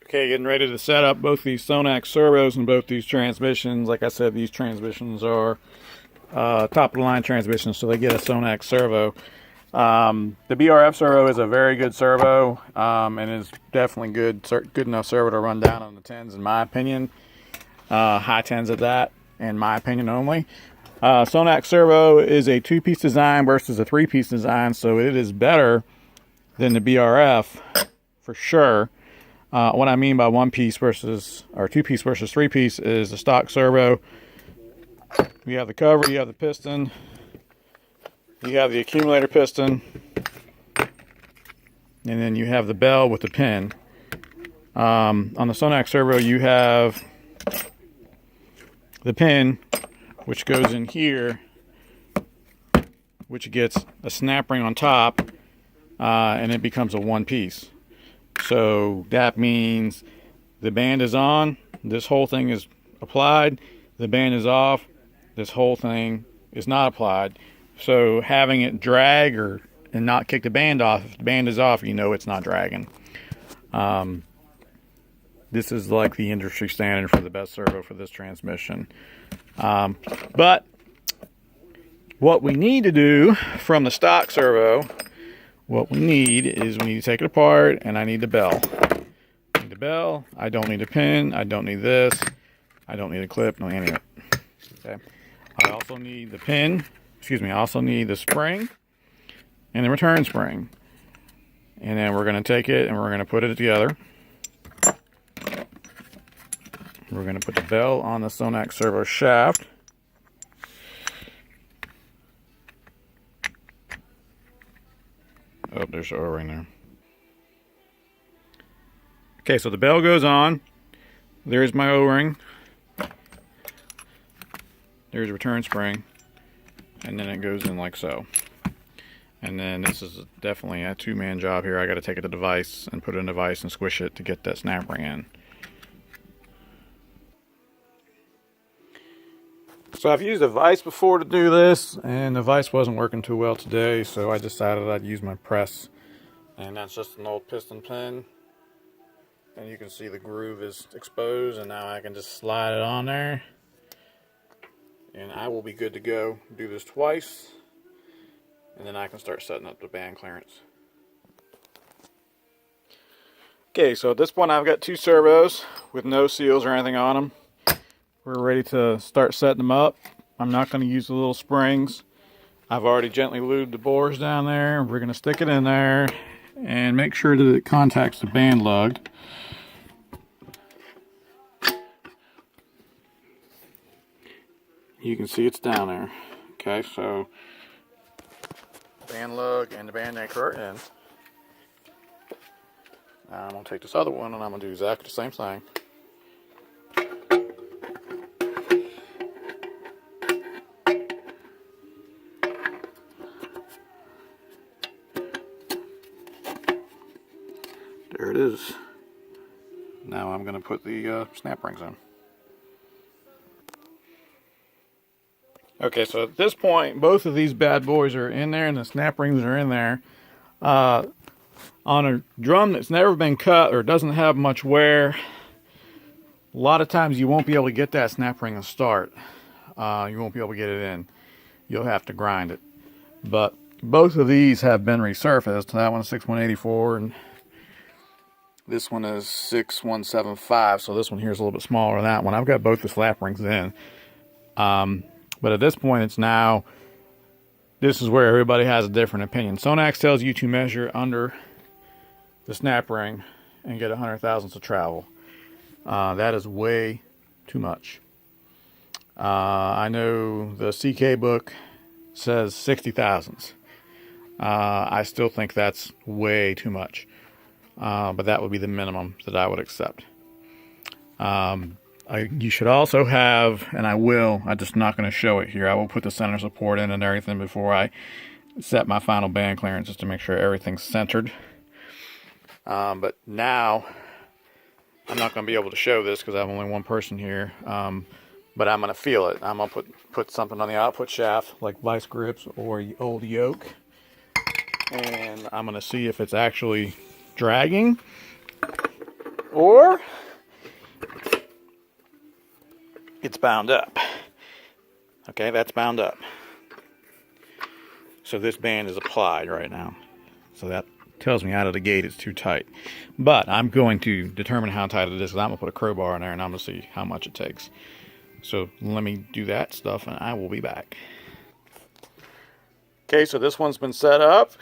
Okay, getting ready to set up both these Sonax servos and both these transmissions. Like I said, these transmissions are top of the line transmissions, so they get a Sonax servo. The BRF servo is a very good servo, and is definitely good enough servo to run down on the 10s, in my opinion. High 10s at that, in my opinion only. Sonax servo is a 2-piece design versus a 3-piece design, so it is better than the BRF for sure. What I mean by 1-piece versus, or 2-piece versus 3-piece is the stock servo. You have the cover, you have the piston, you have the accumulator piston, and then you have the bell with the pin. On the Sonax servo, you have the pin, which goes in here, which gets a snap ring on top, and it becomes a 1-piece. So that means the band is on, this whole thing is applied, the band is off, this whole thing is not applied. So having it drag and not kick the band off, if the band is off, you know it's not dragging. This is like the industry standard for the best servo for this transmission. But what we need to do from the stock servo, what we need is we need to take it apart, and I need the bell. I need the bell. I don't need a pin. I don't need this. I don't need a clip. No, any of it. Okay. I also need the pin. Excuse me. I also need the spring and the return spring. And then we're going to take it and we're going to put it together. We're going to put the bell on the Sonax servo shaft. Oh, there's the O-ring there. Okay, so the bell goes on. There's my O-ring. There's a return spring. And then it goes in like so. And then this is definitely a 2-man job here. I got to take it to the vise and put it in the vise and squish it to get that snap ring in. So I've used a vise before to do this, and the vise wasn't working too well today, so I decided I'd use my press. And that's just an old piston pin. And you can see the groove is exposed, and now I can just slide it on there. And I will be good to go. Do this twice, and then I can start setting up the band clearance. Okay, so at this point I've got 2 servos with no seals or anything on them. We're ready to start setting them up. I'm not going to use the little springs. I've already gently lubed the bores down there. We're going to stick it in there and make sure that it contacts the band lug. You can see it's down there. Okay, so band lug and the band anchor are in. Now I'm going to take this other one and I'm going to do exactly the same thing. There it is. Now I'm going to put the snap rings in. Okay, so at this point, both of these bad boys are in there and the snap rings are in there. On a drum that's never been cut or doesn't have much wear, a lot of times you won't be able to get that snap ring to start. You won't be able to get it in. You'll have to grind it. But both of these have been resurfaced. That one's 6184 and this one is 6175, so this one here is a little bit smaller than that one. I've got both the snap rings in. But at this point, it's now, this is where everybody has a different opinion. Sonax tells you to measure under the snap ring and get 100 thousandths of travel. That is way too much. I know the CK book says 60 thousandths. I still think that's way too much. But that would be the minimum that I would accept. You should also have, and I'm just not going to show it here. I will put the center support in and everything before I set my final band clearance just to make sure everything's centered. But now, I'm not going to be able to show this because I have only one person here. But I'm going to feel it. I'm going to put something on the output shaft, like vice grips or old yoke. And I'm going to see if it's actually dragging or it's bound up. Okay, that's bound up. So this band is applied right now. So that tells me out of the gate it's too tight. But I'm going to determine how tight it is, because I'm going to put a crowbar in there and I'm going to see how much it takes. So let me do that stuff and I will be back. Okay, so this one's been set up.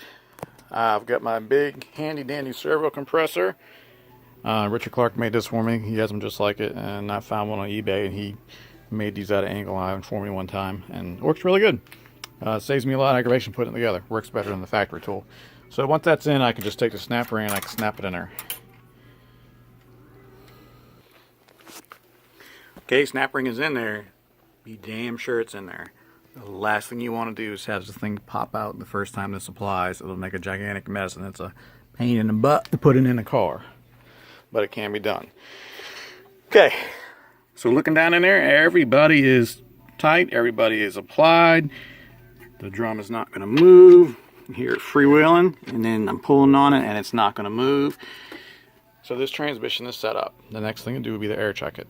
I've got my big handy dandy servo compressor. Richard Clark made this for me. He has them just like it, and I found one on eBay, and he made these out of angle iron for me one time, and it works really good. Saves me a lot of aggravation putting it together. Works better than the factory tool. So once that's in, I can just take the snap ring and I can snap it in there. Okay, snap ring is in there. Be damn sure it's in there. The last thing you want to do is have this thing pop out the first time this applies. It'll make a gigantic mess, and it's a pain in the butt to put it in the car. But it can be done. Okay, so looking down in there, everybody is tight. Everybody is applied. The drum is not going to move. Here it's freewheeling, and then I'm pulling on it, and it's not going to move. So this transmission is set up. The next thing to do would be to air check it.